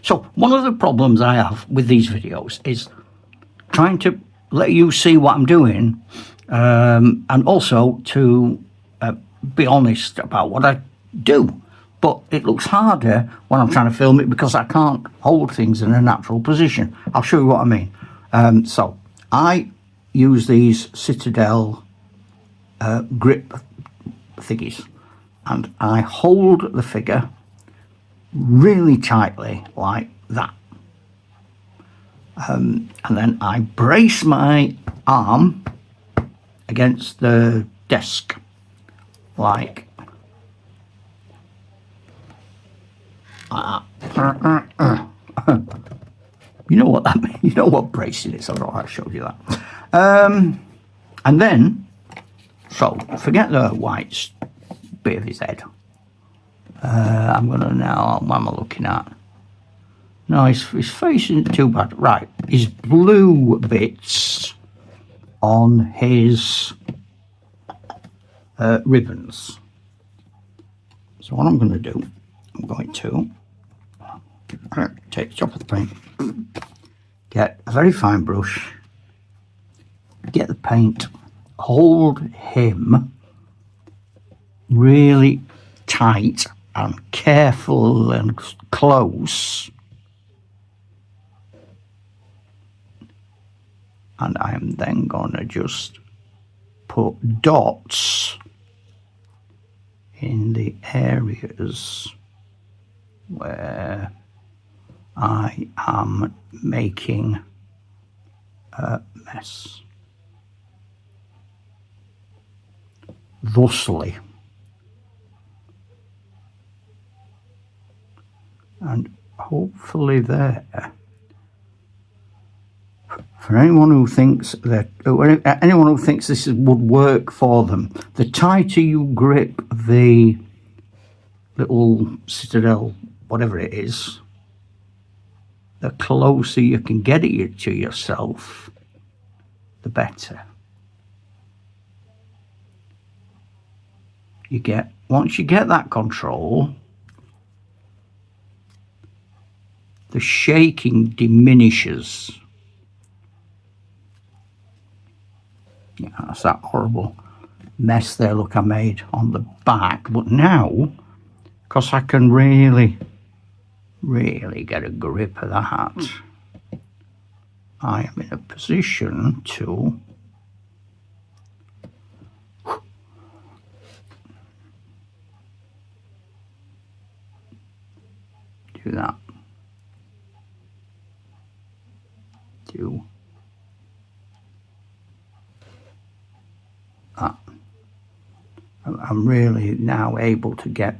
So one of the problems I have with these videos is trying to let you see what I'm doing, and also to be honest about what I do. But it looks harder when I'm trying to film it because I can't hold things in a natural position. I'll show you what I mean. So I use these Citadel grip thingies, and I hold the figure really tightly like that. And then I brace my arm against the desk like you know what that means. You know what bracing is. I don't know, I showed you that. And then, so forget the white bit of his head. I'm gonna now, what am I looking at? No, his face isn't too bad. Right, his blue bits on his ribbons. So what I'm going to do, I'm going to take the top of the paint, get a very fine brush, get the paint, hold him really tight and careful and close, and I am then going to just put dots in the areas where I am making a mess. Thusly. And hopefully there. For anyone who thinks that, anyone who thinks this would work for them, the tighter you grip the little Citadel, whatever it is, the closer you can get it to yourself, the better. Once you get that control, the shaking diminishes. Yeah, that's that horrible mess there, look, I made on the back. But now, because I can really get a grip of that, I am in a position to do that. Do that. I'm really now able to get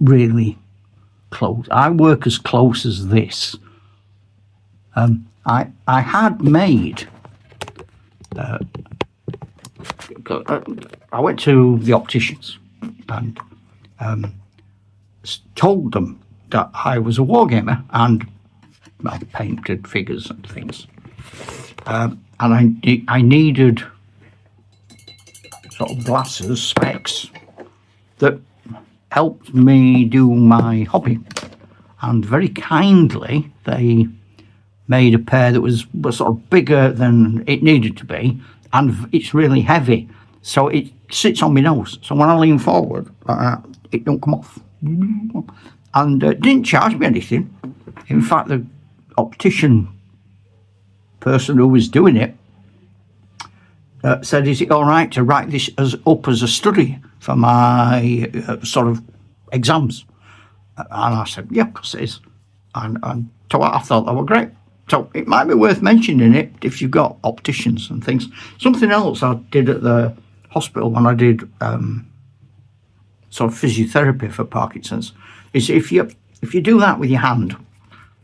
really close. I work as close as this. I had made. I went to the opticians and told them that I was a wargamer and I painted figures and things, and I needed sort of glasses, specs that helped me do my hobby, and very kindly they made a pair that was sort of bigger than it needed to be, and it's really heavy, so it sits on my nose, so when I lean forward like that, it don't come off. And didn't charge me anything. In fact, the optician person who was doing it said, is it all right to write this up as a study for my sort of exams? And I said, yeah, of course it is. And so I thought that were great. So it might be worth mentioning it if you've got opticians and things. Something else I did at the hospital when I did sort of physiotherapy for Parkinson's is if you do that with your hand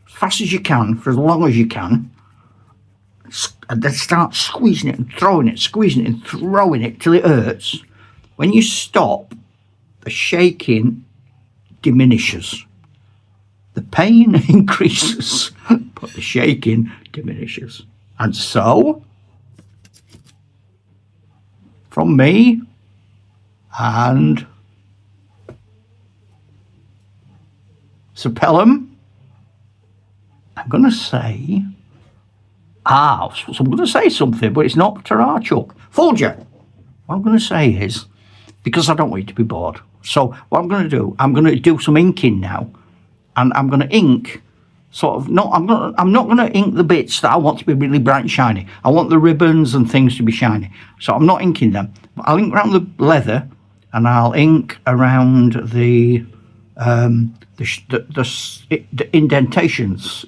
as fast as you can for as long as you can, and then start squeezing it and throwing it, squeezing it and throwing it till it hurts. When you stop, the shaking diminishes. The pain increases, but the shaking diminishes. And so, from me and Sir Pelham, I'm going to say, so I'm going to say something, but it's not Tarachuk. Folger. What I'm going to say is, because I don't want you to be bored. So what I'm going to do some inking now, and I'm going to ink I'm not going to ink the bits that I want to be really bright and shiny. I want the ribbons and things to be shiny. So I'm not inking them. I'll ink around the leather, and I'll ink around the indentations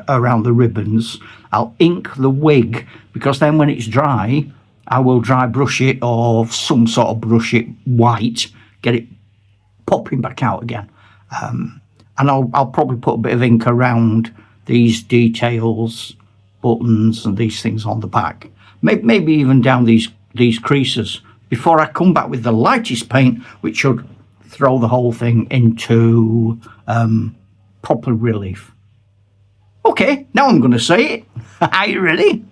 around the ribbons. I'll ink the wig, because then when it's dry, I will dry brush it or some sort of brush it white, get it popping back out again. And I'll probably put a bit of ink around these details, buttons and these things on the back. Maybe even down these creases before I come back with the lightest paint, which should throw the whole thing into proper relief. Okay, now I'm going to say it. Are you ready?